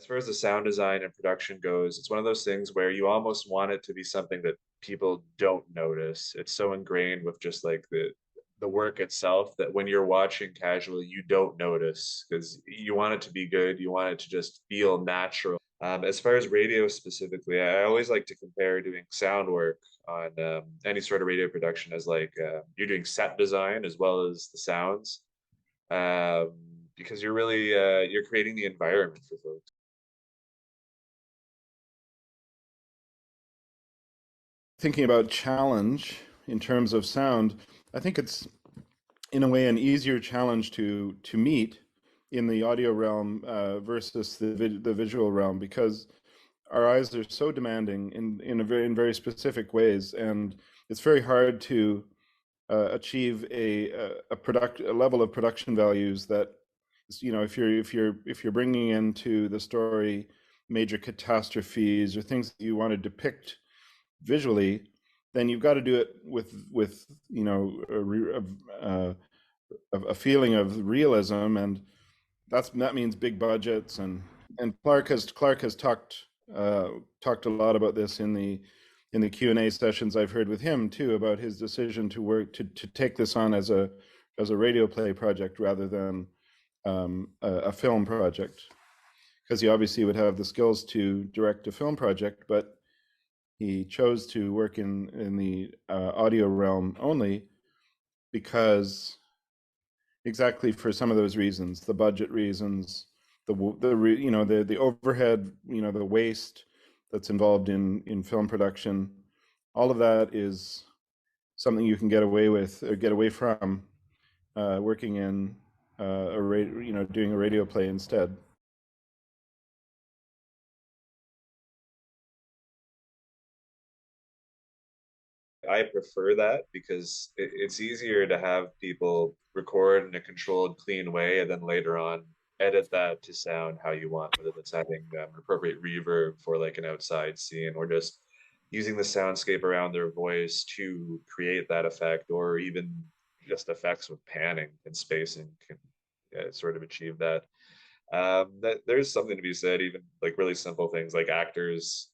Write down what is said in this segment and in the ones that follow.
As far as the sound design and production goes, it's one of those things where you almost want it to be something that people don't notice. It's so ingrained with just like the work itself that when you're watching casually, you don't notice because you want it to be good. You want it to just feel natural. As far as radio specifically, I always like to compare doing sound work on any sort of radio production as like you're doing set design as well as the sounds, um, because you're really you're creating the environment for folks. Thinking about challenge in terms of sound, I think it's in a way an easier challenge to meet in the audio realm versus the visual realm because our eyes are so demanding in very specific ways, and it's very hard to achieve a level of production values that, if you're bringing into the story major catastrophes or things that you want to depict visually, then you've got to do it with a feeling of realism, and that means big budgets. And Clark has talked a lot about this in the Q&A sessions I've heard with him too, about his decision to take this on as a radio play project rather than a film project, because he obviously would have the skills to direct a film project, but he chose to work in the audio realm only because exactly for some of those reasons, the budget reasons, the overhead, the waste that's involved in film production. All of that is something you can get away with or get away from working in doing a radio play instead. I prefer that because it's easier to have people record in a controlled, clean way and then later on edit that to sound how you want, whether that's having appropriate reverb for like an outside scene or just using the soundscape around their voice to create that effect, or even just effects with panning and spacing can sort of achieve that. That there's something to be said, even like really simple things like actors,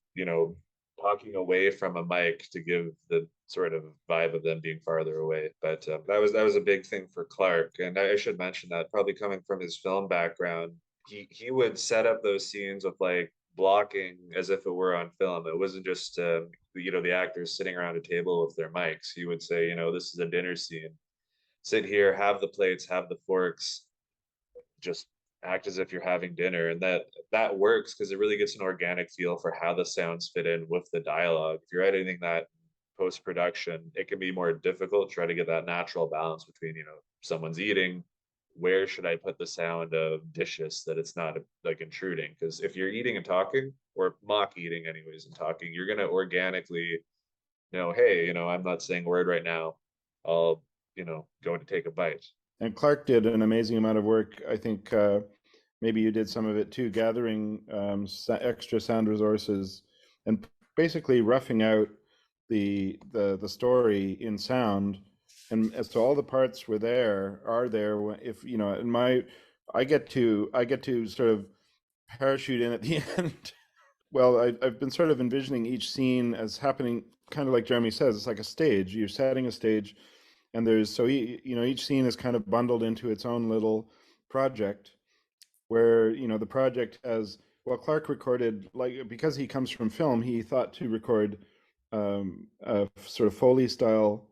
talking away from a mic to give the sort of vibe of them being farther away. But that was a big thing for Clark, and I should mention that probably coming from his film background, he would set up those scenes with like blocking as if it were on film. It wasn't just the actors sitting around a table with their mics. He would say, this is a dinner scene. Sit here, have the plates, have the forks, just act as if you're having dinner, and that works because it really gets an organic feel for how the sounds fit in with the dialogue. If you're editing that post production, it can be more difficult to try to get that natural balance between someone's eating, where should I put the sound of dishes that it's not like intruding, because if you're eating and talking, or mock eating anyways and talking, you're going to organically hey, I'm not saying a word right now, I'll go to take a bite. And Clark did an amazing amount of work. I think maybe you did some of it too, gathering extra sound resources and basically roughing out the story in sound. And as to all the parts are there. If in my, I get to sort of parachute in at the end. Well, I've been sort of envisioning each scene as happening, kind of like Jeremy says, it's like a stage. You're setting a stage, and each scene is kind of bundled into its own little project, where the project has, well, Clark recorded, like, because he comes from film, he thought to record a sort of Foley style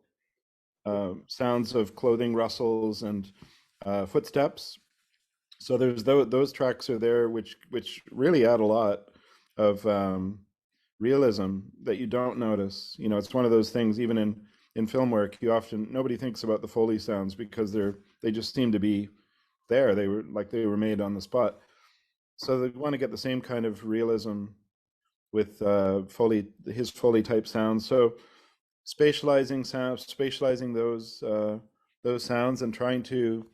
sounds of clothing rustles and footsteps. So there's those tracks are there, which really add a lot of realism that you don't notice. It's one of those things, even in film work, nobody thinks about the Foley sounds because they just seem to be there. They were made on the spot. So they want to get the same kind of realism with his Foley type sounds. So spatializing those sounds and trying to,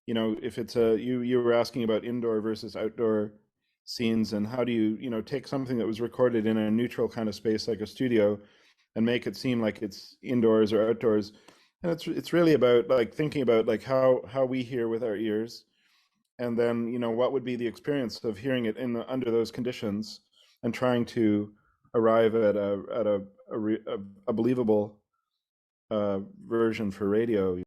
if it's you were asking about indoor versus outdoor scenes, and how do you take something that was recorded in a neutral kind of space like a studio and make it seem like it's indoors or outdoors. And it's really about like thinking about like how we hear with our ears, and then what would be the experience of hearing it under those conditions and trying to arrive at a believable version for radio.